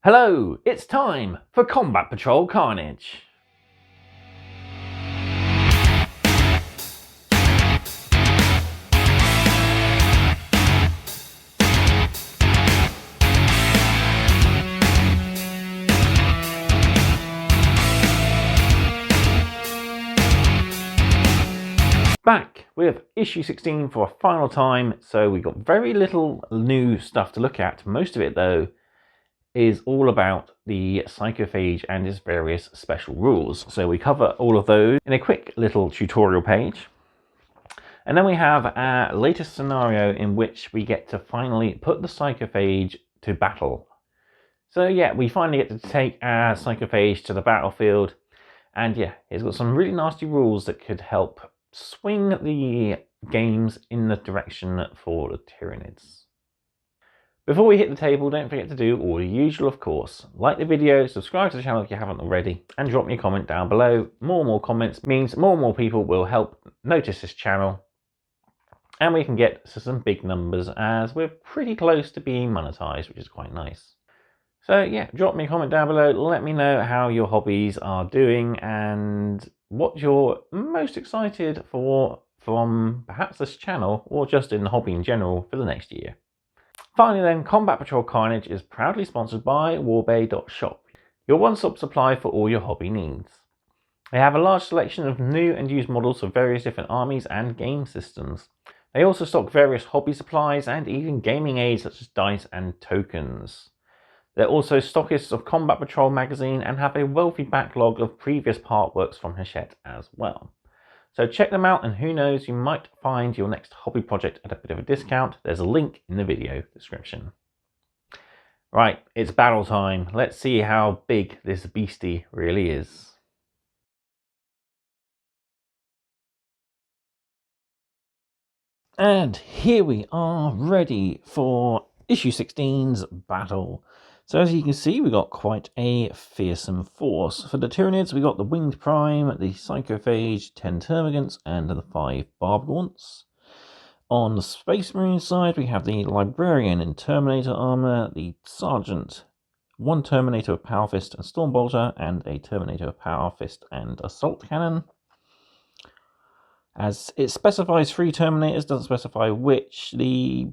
Hello, it's time for Combat Patrol Carnage. Back with issue 16 for a final time, so we got very little new stuff to look at. Most of it, though, is all about the Psychophage and its various special rules. So we cover all of those in a quick little tutorial page. And then we have our latest scenario in which we get to finally put the Psychophage to battle. So yeah, we finally get to take our Psychophage to the battlefield. And yeah, it's got some really nasty rules that could help swing the games in the direction for the Tyranids. Before we hit the table, don't forget to do all the usual, of course. Like the video, subscribe to the channel if you haven't already, and drop me a comment down below. More comments means more people will help notice this channel, and we can get to some big numbers as we're pretty close to being monetized, which is quite nice. So yeah, drop me a comment down below, let me know how your hobbies are doing and what you're most excited for from perhaps this channel or just in the hobby in general for the next year. Finally then, Combat Patrol Carnage is proudly sponsored by warbay.shop, your one-stop supply for all your hobby needs. They have a large selection of new and used models for various different armies and game systems. They also stock various hobby supplies and even gaming aids such as dice and tokens. They're also stockists of Combat Patrol magazine and have a wealthy backlog of previous partworks from Hachette as well. So check them out, and who knows, you might find your next hobby project at a bit of a discount. There's a link in the video description. Right, it's battle time. Let's see how big this beastie really is. And here we are, ready for issue 16's battle. So as you can see, we got quite a fearsome force. For the Tyranids, we got the Winged Prime, the Psychophage, 10 Termagants, and the 5 Barbgaunts. On the Space Marine side, we have the Librarian in Terminator armor, the Sergeant, 1 Terminator with Power Fist and Stormbolter, and a Terminator with Power Fist and Assault Cannon. As it specifies 3 Terminators, doesn't specify which. The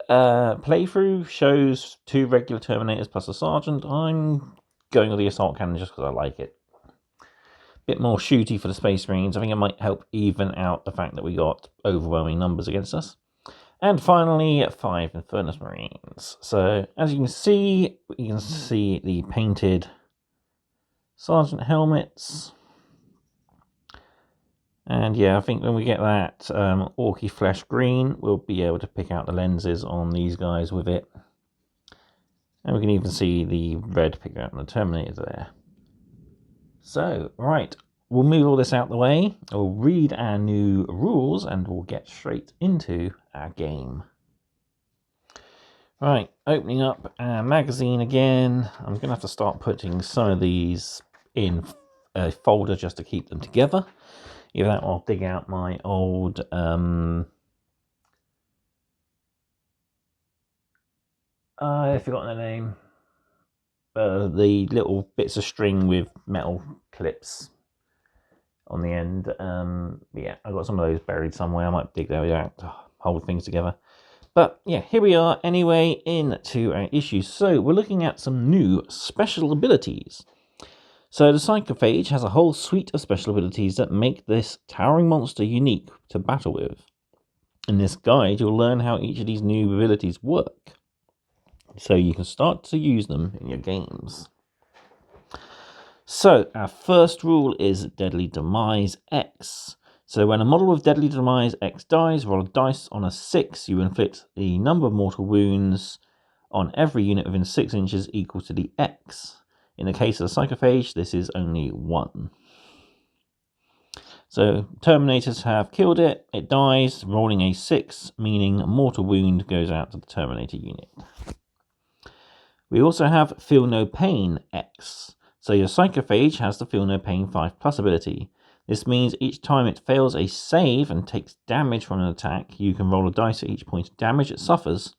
playthrough shows 2 regular Terminators plus a Sergeant. I'm going with the Assault Cannon just because I like it. Bit more shooty for the Space Marines. I think it might help even out the fact that we got overwhelming numbers against us. And finally, 5 Infernus Marines. So as you can see the painted Sergeant helmets. And yeah, I think when we get that orky flesh green, we'll be able to pick out the lenses on these guys with it. And we can even see the red picked out on the Terminator there. So, right, we'll move all this out the way. We'll read our new rules and we'll get straight into our game. Right, opening up our magazine again. I'm going to have to start putting some of these in a folder just to keep them together. Either that or I'll dig out my old I've forgotten the name. The little bits of string with metal clips on the end. Yeah, I've got some of those buried somewhere. I might dig those out to hold things together. But yeah, here we are anyway into our issue. So we're looking at some new special abilities. So the Psychophage has a whole suite of special abilities that make this towering monster unique to battle with. In this guide, you'll learn how each of these new abilities work, so you can start to use them in your games. So our first rule is Deadly Demise X. So when a model with Deadly Demise X dies, roll a dice. On a 6, you inflict the number of mortal wounds on every unit within 6 inches equal to the X. In the case of the Psychophage, this is only 1. So Terminators have killed it, it dies, rolling a 6, meaning a mortal wound goes out to the Terminator unit. We also have Feel No Pain X. So your Psychophage has the Feel No Pain 5+ ability. This means each time it fails a save and takes damage from an attack, you can roll a dice at each point of damage it suffers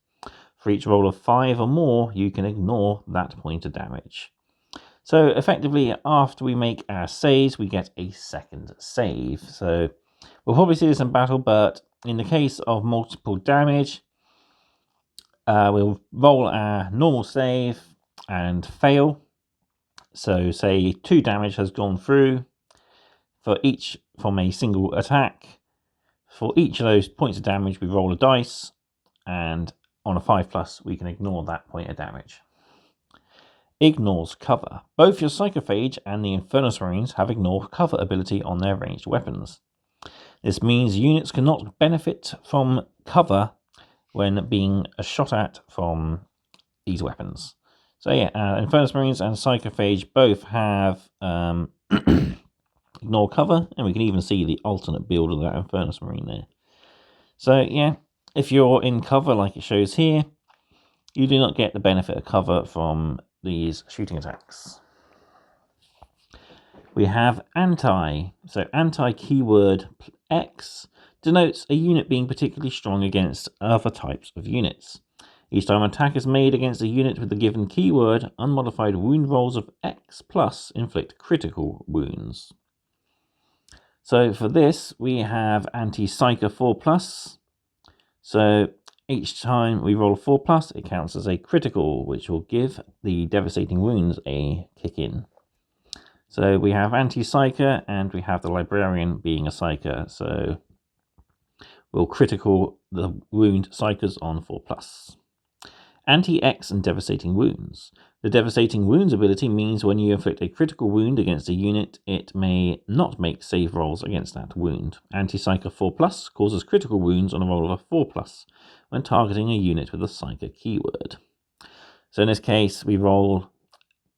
For each roll of 5 or more, you can ignore that point of damage. So effectively, after we make our saves, we get a second save. So we'll probably see this in battle, but in the case of multiple damage, we'll roll our normal save and fail. So say 2 damage has gone through from a single attack. For each of those points of damage, we roll a dice, and on a 5+, we can ignore that point of damage. Ignores cover. Both your Psychophage and the Infernus Marines have ignore cover ability on their ranged weapons. This means units cannot benefit from cover when being shot at from these weapons. So yeah, Infernus Marines and Psychophage both have ignore cover, and we can even see the alternate build of that Infernus Marine there. So yeah, if you're in cover like it shows here, you do not get the benefit of cover from these shooting attacks. We have anti. So anti keyword X denotes a unit being particularly strong against other types of units. Each time an attack is made against a unit with the given keyword, unmodified wound rolls of X plus inflict critical wounds. So for this, we have anti-Psyker 4+. So each time we roll a 4+, it counts as a critical, which will give the devastating wounds a kick in. So we have anti-Psyker, and we have the Librarian being a Psyker. So we'll critical the wound Psykers on 4+. Anti-X and devastating wounds. The devastating wounds ability means when you inflict a critical wound against a unit, it may not make save rolls against that wound. Anti-Psyker 4+ causes critical wounds on a roll of a 4+ when targeting a unit with a Psyker keyword. So in this case, we roll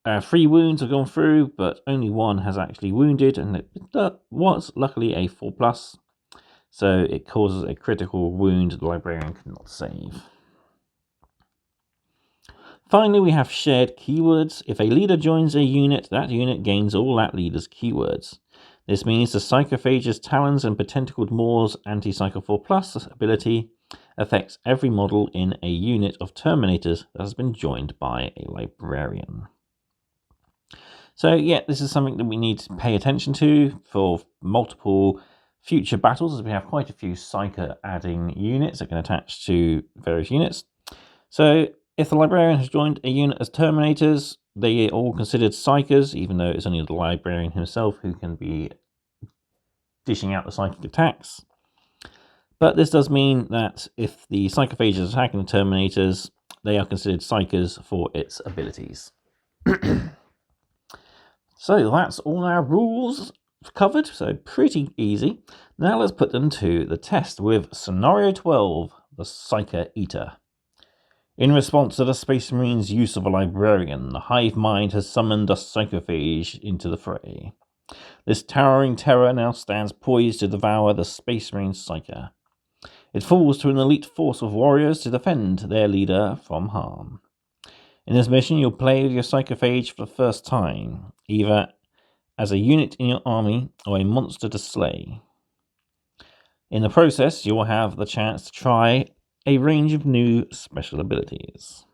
3 wounds have gone through, but only 1 has actually wounded, and it was luckily a 4+, so it causes a critical wound the Librarian cannot save. Finally, we have shared keywords. If a leader joins a unit, that unit gains all that leader's keywords. This means the Psychophage's Talons and Pentacled Maws anti-Psycho 4+ ability affects every model in a unit of Terminators that has been joined by a Librarian. So yeah, this is something that we need to pay attention to for multiple future battles, as we have quite a few Psyker adding units that can attach to various units. So if the Librarian has joined a unit as Terminators, they are all considered Psykers, even though it's only the Librarian himself who can be dishing out the psychic attacks. But this does mean that if the Psychophage is attacking the Terminators, they are considered Psykers for its abilities. So that's all our rules covered, so pretty easy. Now let's put them to the test with Scenario 12, the Psyker Eater. In response to the Space Marine's use of a Librarian, the Hive Mind has summoned a Psychophage into the fray. This towering terror now stands poised to devour the Space Marine's Psyker. It falls to an elite force of warriors to defend their leader from harm. In this mission, you'll play with your Psychophage for the first time, either as a unit in your army or a monster to slay. In the process, you will have the chance to try a range of new special abilities.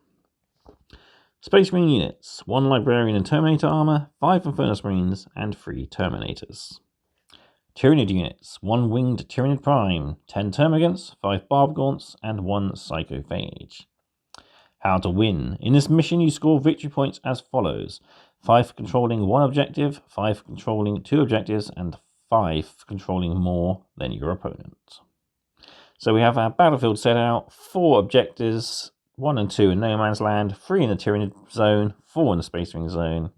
Space Marine units: 1 Librarian and Terminator armor, 5 Infernus Marines, and 3 Terminators. Tyranid units: 1 Winged Tyranid Prime, 10 Termagants, 5 Barb Gaunts, and 1 Psychophage. How to win. In this mission, you score victory points as follows: 5 for controlling 1 objective, 5 for controlling 2 objectives, and 5 for controlling more than your opponent. So we have our battlefield set out: 4 objectives, 1 and 2 in No Man's Land, 3 in the Tyranid Zone, 4 in the Space Marine Zone.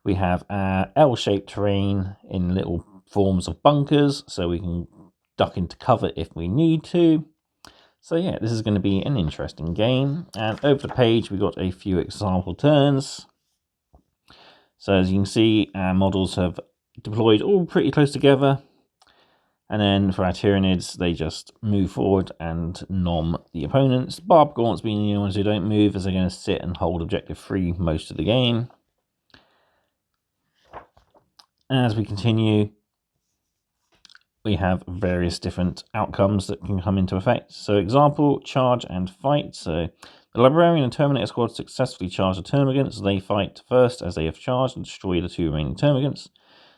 We have our L-shaped terrain in little forms of bunkers, so we can duck into cover if we need to. So yeah, this is going to be an interesting game. And over the page, we've got a few example turns. So as you can see, our models have deployed all pretty close together. And then for our Tyranids, they just move forward and nom the opponents. Barb Gaunts being the only ones who don't move, as they're going to sit and hold objective 3 most of the game. As we continue, we have various different outcomes that can come into effect. So example, charge and fight. So the Librarian and Terminator squad successfully charge the termagants. They fight first as they have charged and destroy the 2 remaining termagants.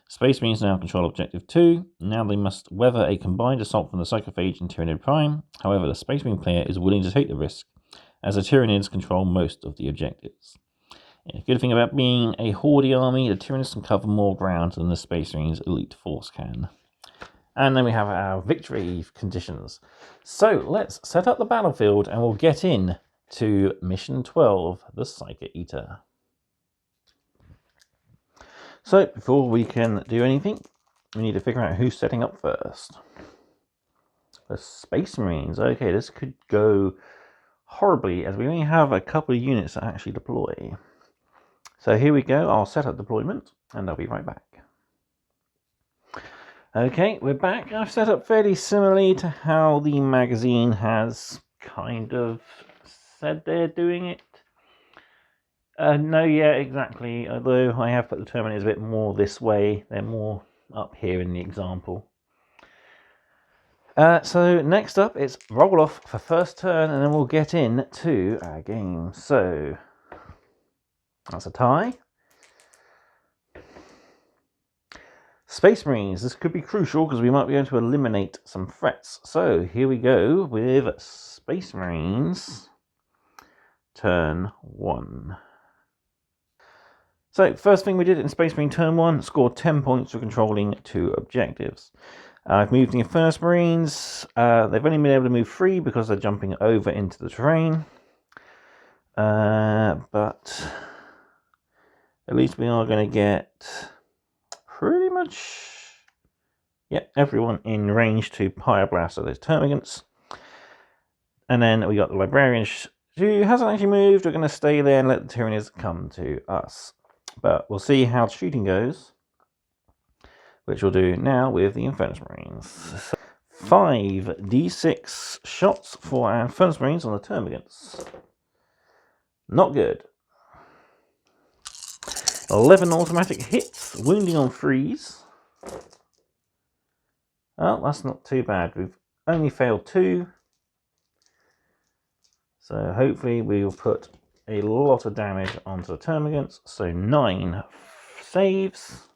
Space Marines now control Objective 2. Now they must weather a combined assault from the Psychophage and Tyranid Prime. However, the Space Marine player is willing to take the risk, as the Tyranids control most of the objectives. A good thing about being a Horde army, the Tyranids can cover more ground than the Space Marines elite force can. And then we have our victory conditions. So let's set up the battlefield and we'll get in to Mission 12, the Psyker Eater. So before we can do anything, we need to figure out who's setting up first. The Space Marines. Okay, this could go horribly as we only have a couple of units that actually deploy. So here we go. I'll set up deployment and I'll be right back. Okay, we're back. I've set up fairly similarly to how the magazine has kind of said they're doing it. No, yeah, exactly. Although I have put the Terminators a bit more this way. They're more up here in the example. So next up, it's roll off for first turn, and then we'll get into our game. So that's a tie. Space Marines. This could be crucial because we might be able to eliminate some threats. So here we go with Space Marines. Turn 1. So, first thing we did in Space Marine Turn 1, scored 10 points for controlling 2 objectives. I've moved the Infernus Marines. They've only been able to move 3 because they're jumping over into the terrain. But at least we are going to get pretty much everyone in range to Pyroblast of those termagants. And then we got the Librarians, who hasn't actually moved. We're going to stay there and let the Tyranids come to us. But we'll see how shooting goes, which we'll do now with the Infernus Marines. So 5d6 shots for our Infernus Marines on the termagants. Not good. 11 automatic hits, wounding on freeze. Oh, that's not too bad. We've only failed 2. So hopefully we will put a lot of damage onto the termagants. So 9 saves.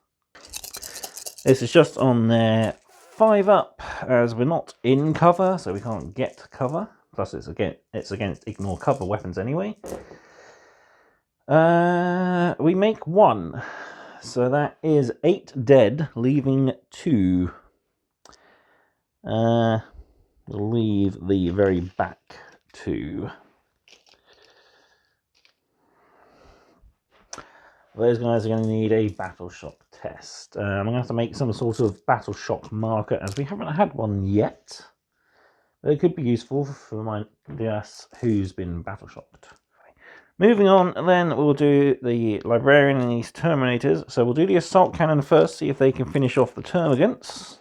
This is just on their 5 up, as we're not in cover, so we can't get cover. Plus it's against ignore cover weapons anyway. We make 1. So that is 8 dead, leaving 2. We'll leave the very back 2. Those guys are going to need a battle shock test. I'm going to have to make some sort of battle shock marker, as we haven't had one yet. But it could be useful for reminding us who's been battle shocked. Moving on, then we'll do the Librarian and these Terminators. So we'll do the Assault Cannon first, see if they can finish off the termagants.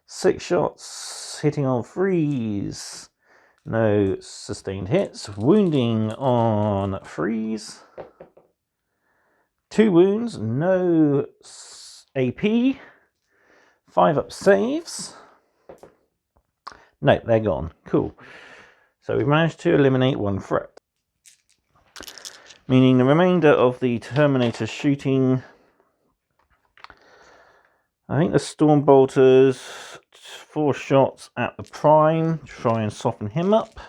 6 shots, hitting on freeze. No sustained hits. Wounding on freeze. 2 wounds, no AP. 5 up saves. No, they're gone. Cool. So we managed to eliminate 1 threat. Meaning the remainder of the Terminator shooting. I think the Stormbolters, 4 shots at the Prime, try and soften him up.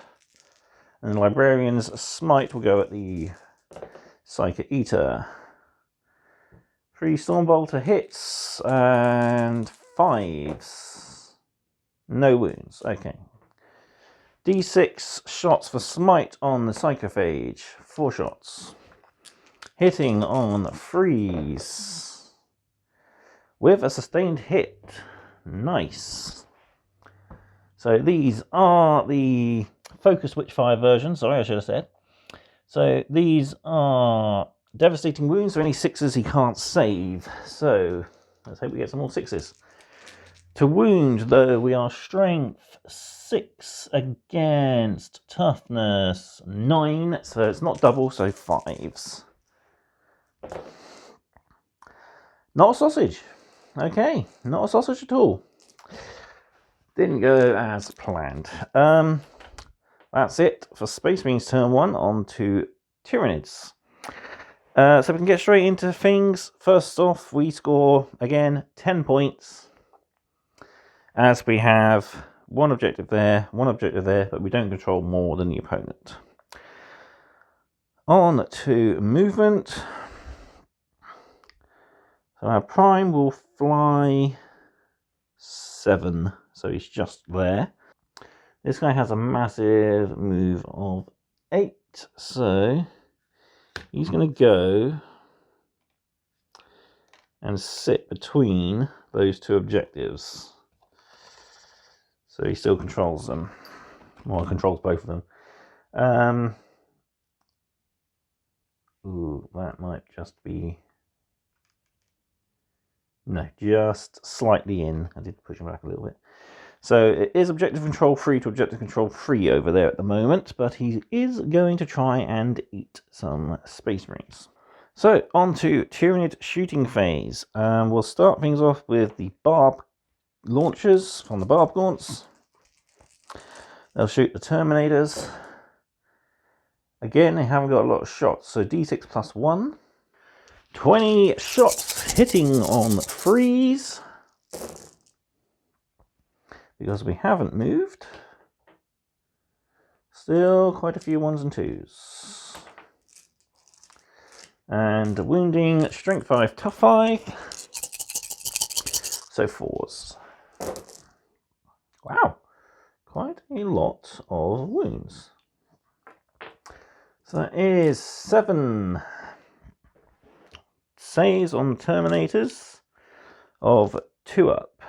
And the Librarian's Smite will go at the Psyker Eater. 3 Stormbolter hits and 5s. No wounds. Okay. D6 shots for Smite on the Psychophage. 4 shots. Hitting on freeze. With a sustained hit. Nice. So these are the Focus Witchfire version. Sorry, I should have said. So these are devastating wounds. So any 6s he can't save. So let's hope we get some more 6s. To wound, though, we are Strength 6 against Toughness 9. So it's not double, so 5s. Not a sausage. Okay, not a sausage at all. Didn't go as planned. That's it for Space Marines turn 1. On to Tyranids. So we can get straight into things. First off, we score, again, 10 points. As we have one objective there, but we don't control more than the opponent. On to movement. So our Prime will fly 7, so he's just there. This guy has a massive move of 8, so he's going to go and sit between those two objectives. So he still controls them. Well, controls both of them. Ooh, that might just be... No, just slightly in. I did push him back a little bit. So it is objective control 3 to objective control 3 over there at the moment, but he is going to try and eat some Space Marines. So on to Tyranid shooting phase. We'll start things off with the barb launchers from the barb gaunts. They'll shoot the Terminators. Again, they haven't got a lot of shots, so D6 plus 1. 20 shots hitting on 3s. Because we haven't moved. Still quite a few 1s and 2s. And wounding, strength 5, tough 5. So 4s. Wow, quite a lot of wounds. So that is 7 saves on Terminators of 2 up.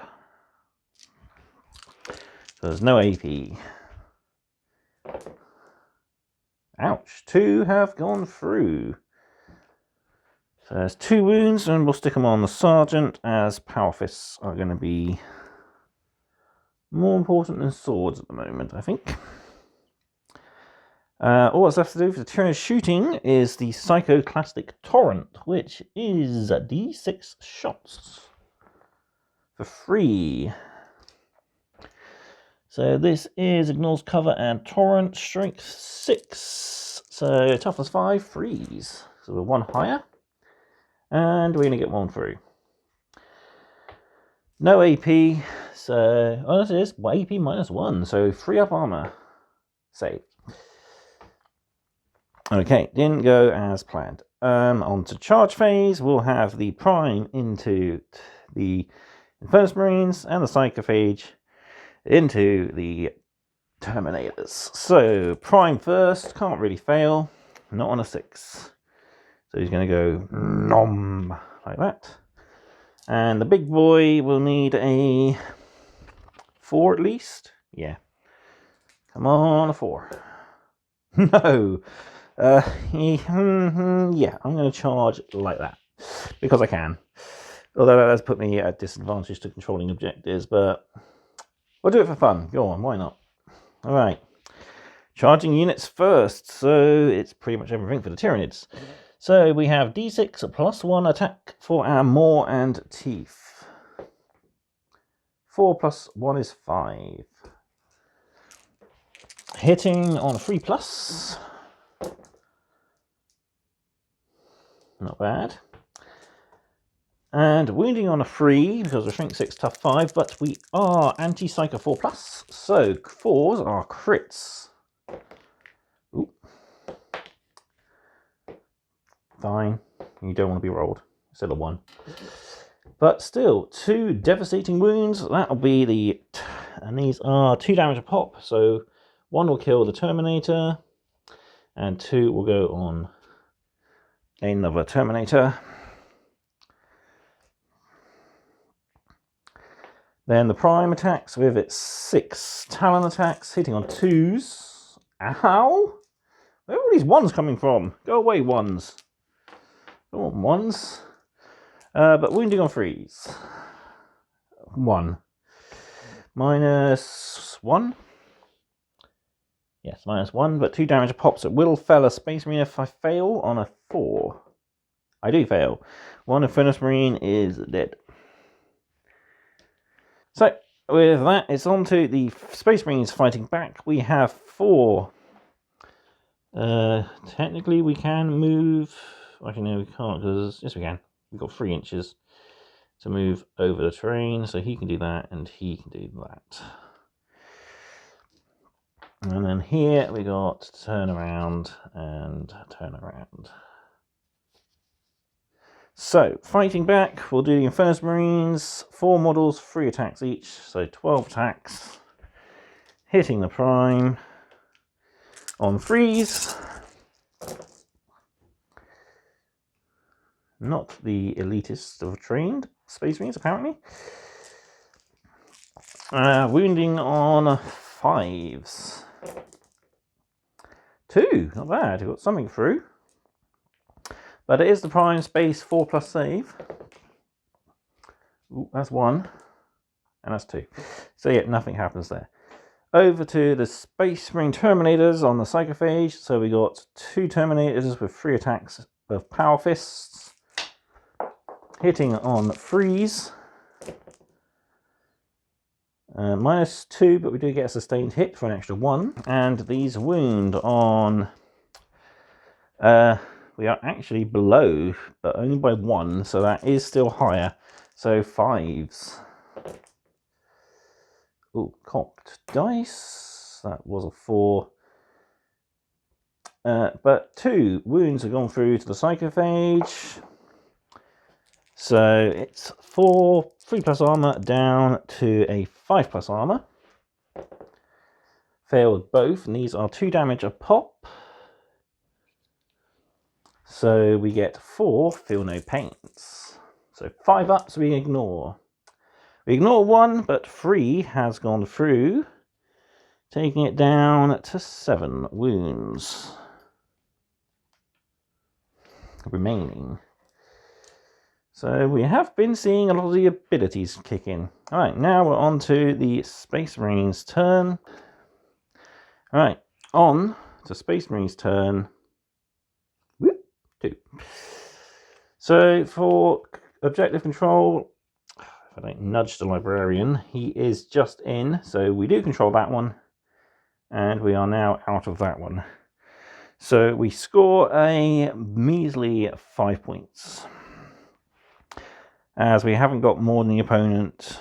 So there's no AP. Ouch, 2 have gone through. So there's 2 wounds, and we'll stick them on the Sergeant, as Power Fists are going to be more important than swords at the moment, I think. All that's left to do for the Tyranid shooting is the Psychoclastic Torrent, which is D6 shots for free. So this is ignores cover and torrent, strength 6. So toughness 5, freeze. So we're 1 higher. And we're going to get 1 through. No AP, so oh, it is AP minus 1, so 3 up armor. Save. Okay, didn't go as planned. On to charge phase, we'll have the Prime into the Infernus Marines and the Psychophage into the Terminators. So Prime first, can't really fail, not on a 6. So he's going to go nom like that. And the big boy will need a 4 at least. Yeah. Come on, a 4. No. Yeah, I'm going to charge like that. Because I can. Although that does put me at a disadvantage to controlling objectives, but we'll do it for fun. Go on, why not? Alright. Charging units first. So it's pretty much everything for the Tyranids. So we have D6 plus 1 attack for our maw and teeth. 4 plus 1 is 5. Hitting on 3 plus. Not bad. And wounding on a 3 because of shrink 6, tough 5, but we are anti-psycho 4 plus, so 4s are crits. Ooh. Fine, you don't want to be rolled. Still a 1. But still, 2 devastating wounds. That'll be the... And these are 2 damage a pop. So 1 will kill the Terminator. And 2 will go on another Terminator. Then the Prime attacks with its 6 Talon attacks, hitting on 2s. Ow! Where are all these 1s coming from? Go away, 1s. Don't want 1s. But wounding on 3s. 1. Minus 1. Yes, minus 1, but 2 damage pops. It will fell a Space Marine if I fail on a 4. I do fail. 1 Infernus Marine is dead. So with that, it's on to the Space Marines fighting back. We have 4. Technically we can move. Actually, no, we can't, because yes, we can. We've got 3 inches to move over the terrain, so he can do that and he can do that. And then here we got turn around and turn around. So, fighting back, we'll do the Infernus Marines, 4 models, 3 attacks each, so 12 attacks. Hitting the prime on freeze. Not the elitist of trained Space Marines, apparently. Wounding on 5s. 2, not bad, we've got something through. But it is the prime space 4+ save. Ooh, that's 1. And that's 2. So yeah, nothing happens there. Over to the Space Marine Terminators on the Psychophage. So we got 2 Terminators with 3 attacks of Power Fists. Hitting on freeze. -2, but we do get a sustained hit for an extra 1. And these wound on... we are actually below, but only by 1, so that is still higher. So 5s. Oh, cocked dice. That was a 4. But 2 wounds have gone through to the Psychophage. So it's 4 3+ armor down to a 5+ armor. Failed both, and these are 2 damage a pop. So we get 4 feel no pains. So 5 ups we ignore. We ignore 1, but 3 has gone through, taking it down to 7 wounds remaining. So we have been seeing a lot of the abilities kick in. Alright, now we're on to the Space Marines turn. Alright, on to Space Marines turn 2. So for objective control, if I don't nudge the librarian, he is just in, so we do control that one, and we are now out of that one. So we score a measly 5 points, as we haven't got more than the opponent.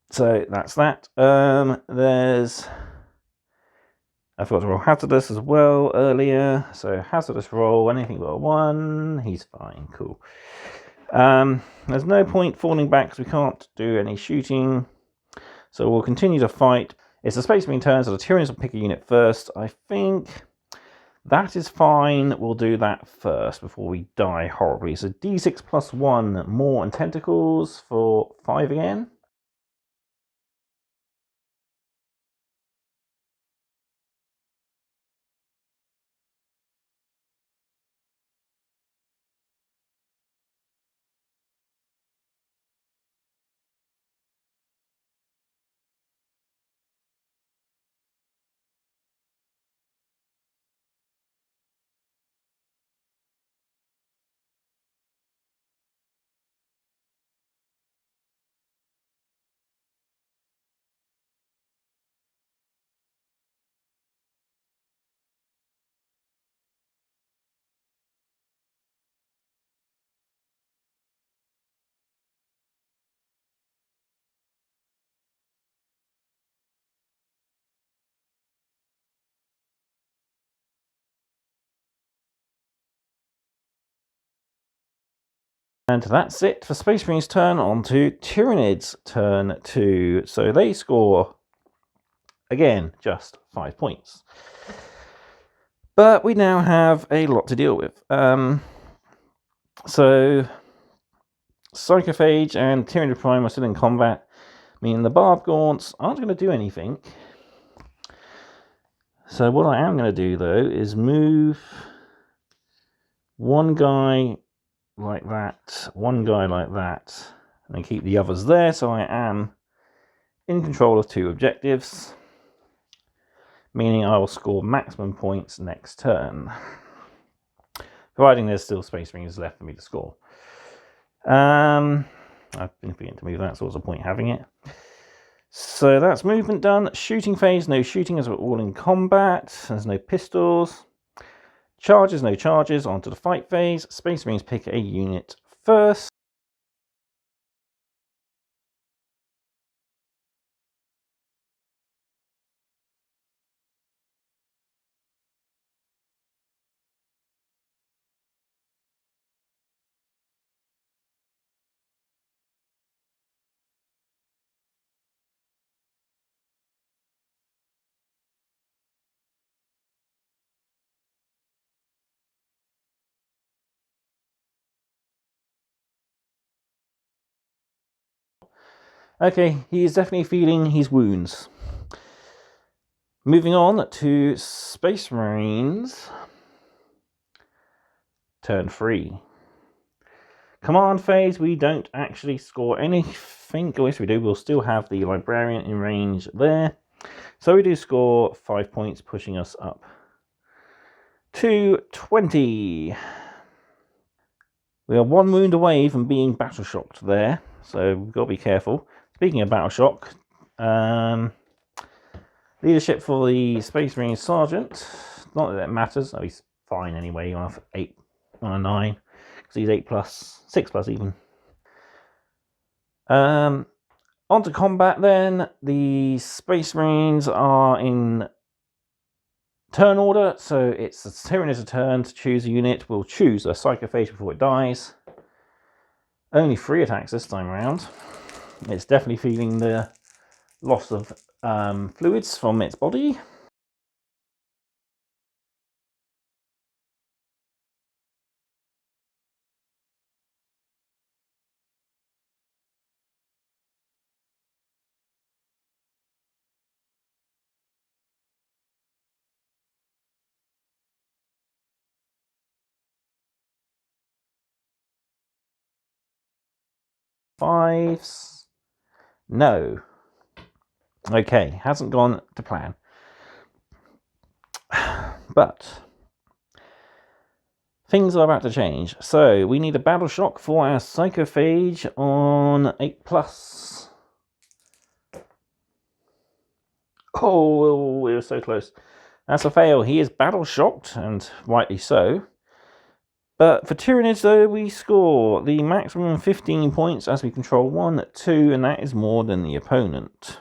So that's that. I forgot to roll hazardous as well earlier. So hazardous roll, anything but a 1, he's fine, cool. There's no point falling back because we can't do any shooting. So we'll continue to fight. It's the Space Marine turn, so the Tyranids will pick a unit first. I think that is fine. We'll do that first before we die horribly. So D6 + 1, more and tentacles for 5 again. And that's it for Space Marine's turn. On to Tyranids' turn 2. So they score, again, just 5 points. But we now have a lot to deal with. So Psychophage and Tyranid Prime are still in combat, meaning the Barb Gaunts aren't going to do anything. So what I am going to do, though, is move 1 guy like that, 1 guy like that, and then keep the others there, so I am in control of 2 objectives, meaning I will score maximum points next turn, providing there's still Space Marines left for me to score. I've been forgetting to move that, so what's the point having it? So that's movement done. Shooting phase, no shooting as we're all in combat. There's no pistols. Charges, no charges. Onto the fight phase. Space Marines pick a unit first. Okay, he is definitely feeling his wounds. Moving on to Space Marines. Turn 3. Command phase, we don't actually score anything. Oh, yes, we do. We'll still have the Librarian in range there. So we do score 5 points, pushing us up to 20. We are 1 wound away from being battle shocked there, so we've got to be careful. Speaking of battle shock, leadership for the Space Marine Sergeant. Not that it matters. Oh, he's fine anyway. On a 9, because he's 8+, 6+ even. On to combat then. The Space Marines are in turn order, so it's the Tyrannid's turn to choose a unit. We'll choose a Psychophage before it dies. Only 3 attacks this time around. It's definitely feeling the loss of fluids from its body. Fives. No. Okay, hasn't gone to plan. But things are about to change. So we need a battle shock for our Psychophage on 8+. Oh, we were so close. That's a fail. He is battle shocked, and rightly so. But for Tyrannids, though, we score the maximum 15 points as we control 1, 2, and that is more than the opponent.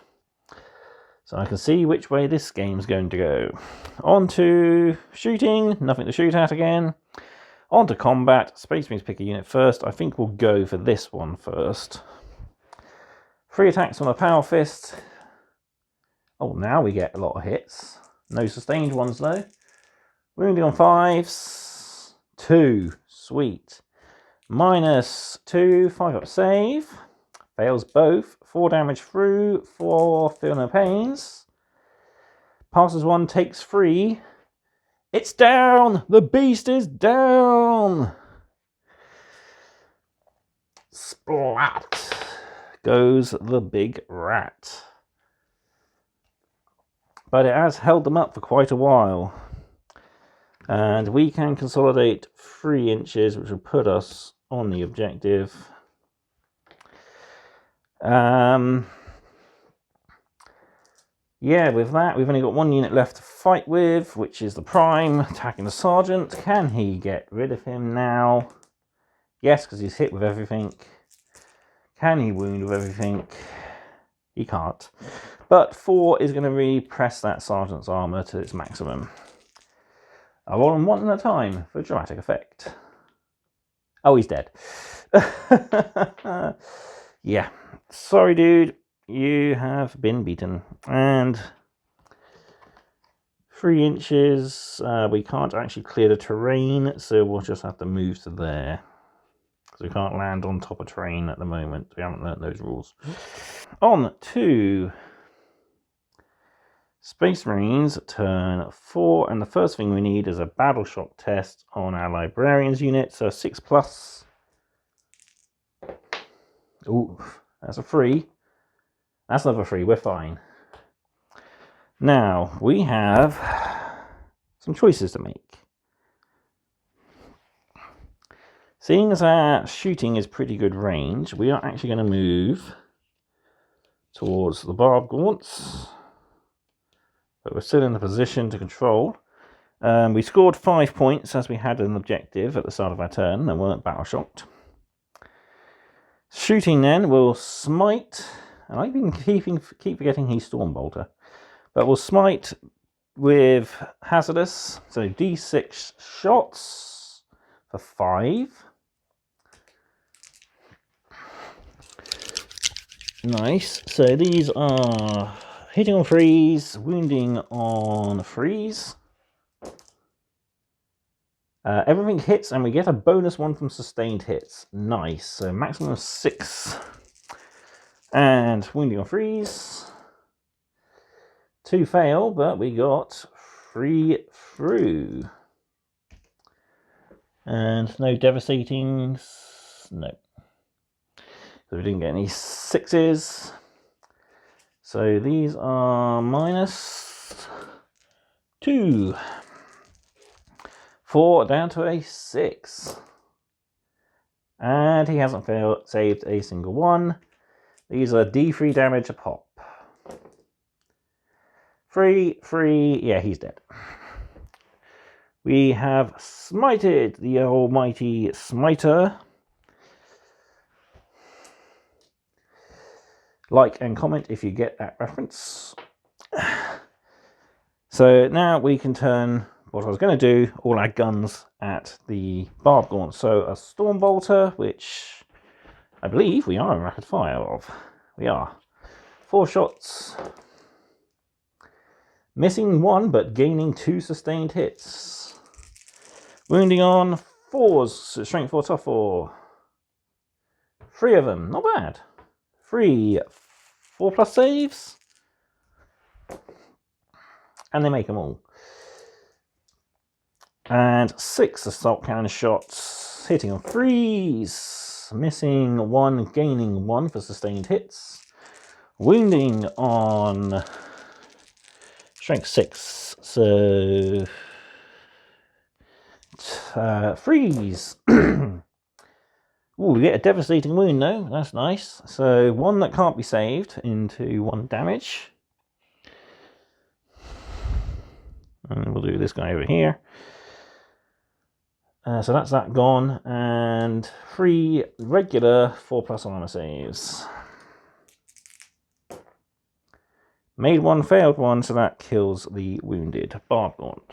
So I can see which way this game's going to go. On to shooting, nothing to shoot at again. On to combat, Space Marines pick a unit first. I think we'll go for this one first. 3 attacks on a Power Fist. Oh, now we get a lot of hits. No sustained ones though. Wounding on 5s. 2, sweet. -2, 5 up save. Fails both. 4 damage through, 4 feel no pains. Passes 1, takes 3. It's down! The beast is down! Splat! Goes the big rat. But it has held them up for quite a while. And we can consolidate 3 inches, which will put us on the objective. Yeah, with that, we've only got 1 unit left to fight with, which is the Prime, attacking the Sergeant. Can he get rid of him now? Yes, because he's hit with everything. Can he wound with everything? He can't. But 4 is going to really press that Sergeant's armour to its maximum. I'll roll them 1 at a time for dramatic effect. Oh, he's dead. Yeah. Sorry, dude. You have been beaten. And 3 inches. We can't actually clear the terrain, so we'll just have to move to there. Because we can't land on top of terrain at the moment. We haven't learnt those rules. On to Space Marines, turn 4, and the first thing we need is a battle shock test on our Librarians unit, so 6+. Ooh, that's a 3. That's another 3, we're fine. Now, we have some choices to make. Seeing as our shooting is pretty good range, we are actually going to move towards the barb gaunts. But we're still in the position to control. We scored 5 points as we had an objective at the start of our turn and weren't battle shocked. Shooting then, we'll smite, and I've been keep forgetting he's Stormbolter, but we'll smite with hazardous, so d6 shots for 5. Nice. So these are hitting on freeze, wounding on freeze. Everything hits and we get a bonus 1 from sustained hits. Nice. So maximum of 6. And wounding on freeze. 2 fail, but we got 3 through. And no devastating. No. So we didn't get any 6s. So these are -2. 4 down to a 6. And he hasn't saved a single one. These are D3 damage a pop. 3, yeah, he's dead. We have smited the almighty smiter. Like and comment if you get that reference. So now we can turn what I was going to do, all our guns at the barb gaunt. So a Stormbolter, which I believe we are in rapid fire of. We are. 4 shots. Missing 1, but gaining 2 sustained hits. Wounding on 4s, strength 4, tough 4. 3 of them, not bad. 3 4+ saves. And they make them all. And 6 assault cannon shots, hitting on freeze, missing 1, gaining 1 for sustained hits, wounding on strength 6, so freeze. Ooh, we get a devastating wound though, that's nice. So 1 that can't be saved into 1 damage. And we'll do this guy over here. So that's that gone, and 3 regular 4+ armor saves. Made 1, failed 1, so that kills the wounded barb gaunt.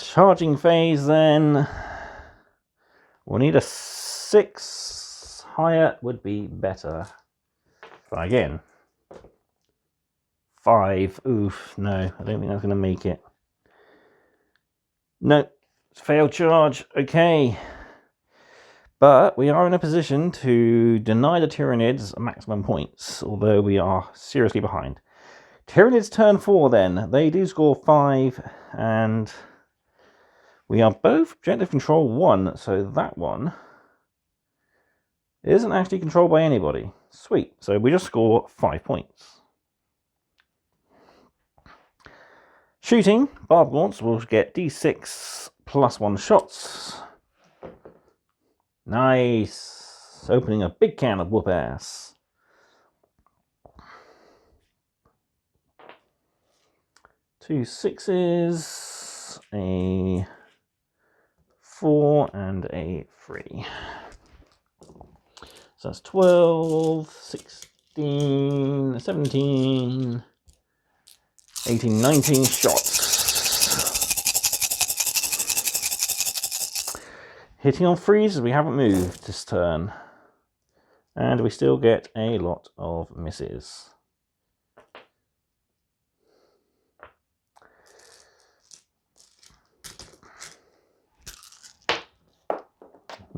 Charging phase then. We'll need a 6. Higher would be better. Try again. 5. Oof, no, I don't think that's going to make it. No, failed charge, okay. But we are in a position to deny the Tyranids maximum points, although we are seriously behind. Tyranids turn 4 then. They do score 5, and we are both objective control 1, so that one isn't actually controlled by anybody. Sweet, so we just score 5 points. Shooting, barb gaunts will get d6 +1 shots. Nice. Opening a big can of whoop ass. Two 6s, a 4 and a 3. So that's 12, 16, 17, 18, 19 shots. Hitting on freeze, we haven't moved this turn. And we still get a lot of misses.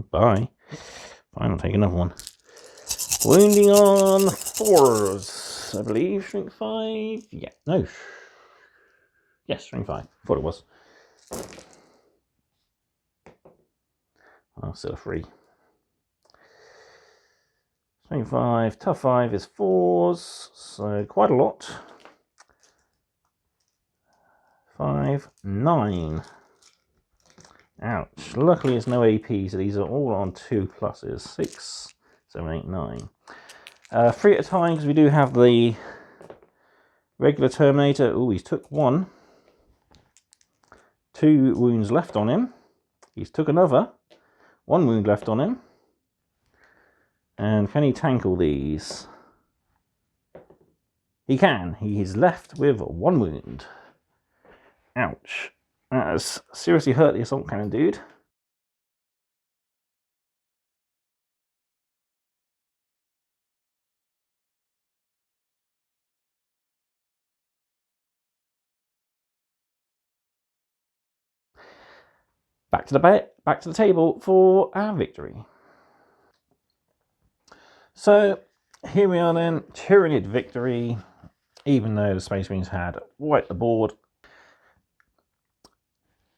Bye. Fine, I'll take another one. Wounding on 4s, I believe. Shrink 5. Yeah, no. Yes, shrink 5. Thought it was. Oh, still a 3. Shrink 5. Tough 5 is 4s, so quite a lot. 5, 9. Ouch. Luckily it's no AP, so these are all on 2 pluses. 6, 7, 8, 9. 3 at a time, because we do have the regular Terminator. Oh, he's took 1. 2 wounds left on him. He's took another. 1 wound left on him. And can he tank all these? He can. He is left with 1 wound. Ouch. That has seriously hurt the assault cannon dude. Back to the table for our victory. So here we are then, Tyranid victory, even though the Space Marines had wiped the board.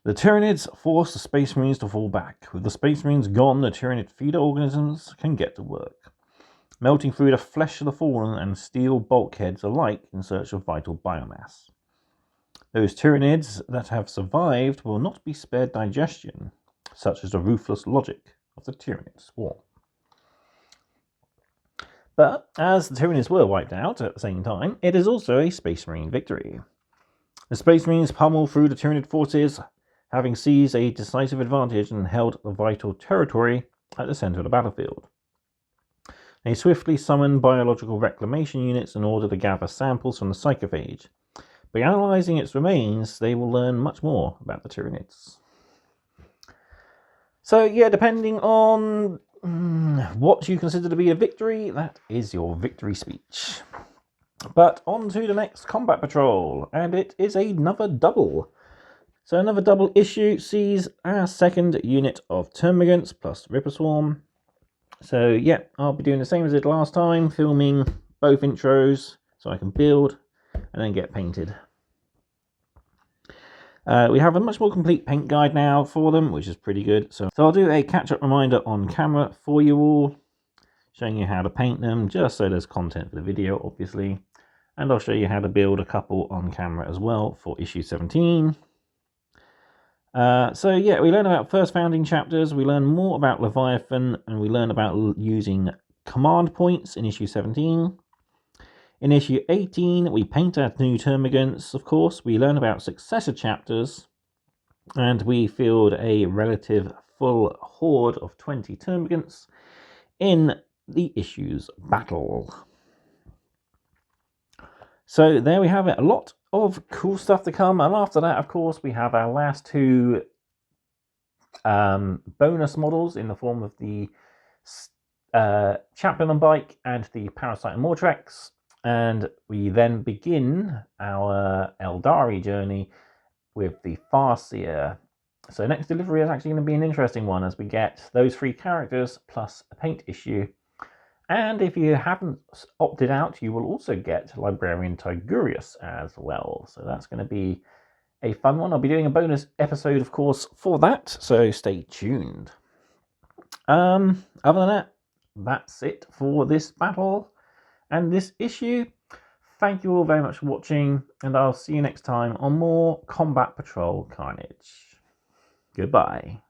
The Tyranids forced the Space Marines to fall back. With the Space Marines gone, the Tyranid feeder organisms can get to work, melting through the flesh of the fallen and steel bulkheads alike in search of vital biomass. Those Tyranids that have survived will not be spared digestion, such as the ruthless logic of the Tyranid swarm. But as the Tyranids were wiped out at the same time, it is also a Space Marine victory. The Space Marines pummeled through the Tyranid forces, having seized a decisive advantage and held the vital territory at the centre of the battlefield. They swiftly summoned biological reclamation units in order to gather samples from the Psychophage. By analysing its remains, they will learn much more about the Tyranids. So yeah, depending on what you consider to be a victory, that is your victory speech. But on to the next combat patrol, and it is another double. So another double issue sees our second unit of Termagants plus Ripper Swarm. So yeah, I'll be doing the same as I did last time, filming both intros so I can build and then get painted. We have a much more complete paint guide now for them, which is pretty good. So I'll do a catch-up reminder on camera for you all, showing you how to paint them, just so there's content for the video, obviously. And I'll show you how to build a couple on camera as well for issue 17. So yeah, we learn about first founding chapters, we learn more about Leviathan, and we learn about using command points in issue 17. In issue 18, we paint our new Termagants, of course, we learn about successor chapters, and we field a relative full horde of 20 Termagants in the issue's battle. So there we have it, a lot of cool stuff to come, and after that, of course, we have our last 2 bonus models in the form of the Chaplain on Bike and the Parasite and Mortrex. And we then begin our Eldari journey with the Farseer. So next delivery is actually going to be an interesting one, as we get those 3 characters plus a paint issue. And if you haven't opted out, you will also get Librarian Tigurius as well. So that's going to be a fun one. I'll be doing a bonus episode, of course, for that, so stay tuned. Other than that, that's it for this battle and this issue. Thank you all very much for watching, and I'll see you next time on more Combat Patrol Carnage. Goodbye.